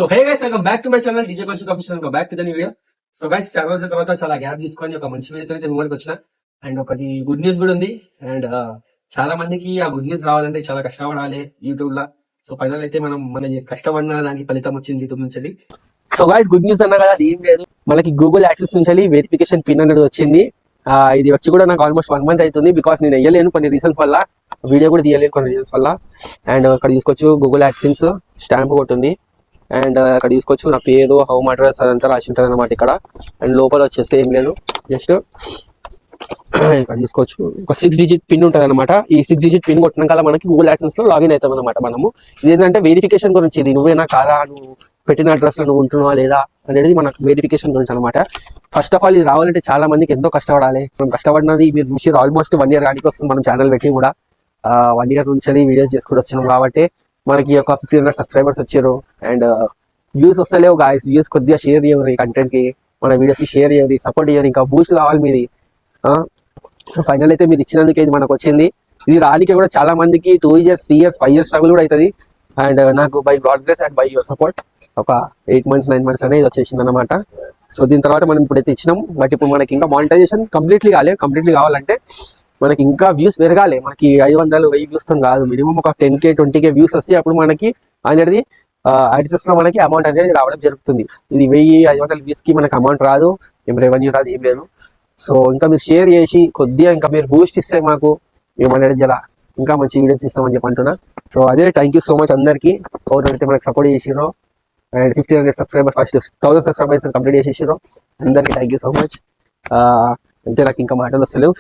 So hey guys, welcome back to my channel DJ question commission. Welcome back to the video. So guys, చాలా రోజుల తర్వాత చాలా gap తీసుకొని ఒక మంచి వీడియో అయితే ముందుకు వచ్చిన. అండ్ ఒకటి గుడ్ న్యూస్ కూడా ఉంది. అండ్ చాలా మందికి ఆ గుడ్ న్యూస్ రావాలంటే చాలా కష్టపడాలి యూట్యూబ్ లో. సో ఫైనల్ అయితే మన కష్టపడిన దానికి ఫలితం వచ్చింది యూట్యూబ్ నుంచి. సో గైస్, గుడ్ న్యూస్ అన్నా కదా, అది ఏం లేదు, మనకి గూగుల్ యాక్సెస్ నుంచి వెరిఫికేషన్ పిన్ అనేది వచ్చింది. ఇది వచ్చి కూడా నాకు ఆల్మోస్ట్ 1 month అవుతుంది. బికాస్ నేను వేయలేను కొన్ని రీజన్స్ వల్ల, వీడియో కూడా తీయలేను కొన్ని రీజన్స్ వల్ల. అండ్ అక్కడ చూసుకోవచ్చు గూగుల్ యాక్సెన్స్ స్టాంప్ ఒకటి ఉంది. అండ్ అక్కడ చూసుకోవచ్చు నా పేరు, హోమ్ అడ్రస్ అదంతా రాసి ఉంటుంది అనమాట ఇక్కడ. అండ్ లోపల వచ్చేస్తే ఏం లేదు, జస్ట్ ఇక్కడ చూసుకోవచ్చు ఒక 6 digit పిన్ ఉంటుంది అనమాట. ఈ 6 digit పిన్ కొట్టినాక మనకి గూగుల్ యాక్సెన్స్ లో లాగిన్ అవుతాం అనమాట మనము. ఇది ఏంటంటే వెరిఫికేషన్ గురించి, ఇది నువ్వేనా కాదా, నువ్వు పెట్టిన అడ్రస్ లో నువ్వు ఉంటున్నావా లేదా అనేది మనకు వెరిఫికేషన్ గురించి అనమాట. ఫస్ట్ ఆఫ్ ఆల్ ఇది రావాలంటే చాలా మందికి ఎంతో కష్టపడాలి. మనం కష్టపడినది మీరు చూసి ఆల్మోస్ట్ 1 year కానికి వస్తుంది మనం ఛానల్ పెట్టి కూడా. 1 year నుంచి వీడియోస్ చేసుకుంటూ వచ్చినాం కాబట్టి మనకి ఒక 1500 సబ్స్క్రైబర్స్ వచ్చారు. అండ్ వ్యూస్ వస్తలేవు గాయస్, వ్యూస్ కొద్దిగా షేర్ చేయరు, కంటెంట్ కి మన వీడియోస్ కి షేర్ చేయరు, సపోర్ట్ చేయరు, ఇంకా బూస్ట్ కావాలి మీది. సో ఫైనల్ అయితే మీరు ఇచ్చినందుకు ఇది మనకు వచ్చింది. ఇది రానికి కూడా చాలా మందికి 2 years 3 years 5 years స్ట్రగుల్ కూడా అవుతుంది. అండ్ నాకు by God grace and by your support ఒక 8 months 9 months అనేది వచ్చేసింది అనమాట. సో దీని తర్వాత మనం ఇప్పుడైతే ఇచ్చినాం. బట్ ఇప్పుడు మనకి ఇంకా మానిటైజేషన్ కంప్లీట్లీ కావాలంటే మనకి ఇంకా వ్యూస్ పెరగాలి. మనకి 500 1000 వ్యూస్ తో కాదు, మినిమం ఒక 10K 20K వ్యూస్ వస్తే అప్పుడు మనకి అనేది యాడ్సెస్ లో మనకి అమౌంట్ అనేది రావడం జరుగుతుంది. ఇది 1000 500 వ్యూస్ కి మనకి అమౌంట్ రాదు, ఏం రెవెన్యూ రాదు, ఏం లేదు. సో ఇంకా మీరు షేర్ చేసి కొద్దిగా ఇంకా మీరు బూస్ట్ ఇస్తే మాకు ఏమనేది జలా ఇంకా మంచి వీడియోస్ ఇస్తామని చెప్పి అంటున్నా. సో అదే థ్యాంక్ యూ సో మచ్ అందరికి ఎవరైతే మనకి సపోర్ట్ చేసిరో. And 1500 subscribers first 1000 subscribers complete చేసేసారు. అందరికీ థ్యాంక్ యూ సో మచ్. అంతే, నాకు ఇంకా మాటలు వస్తలేవు.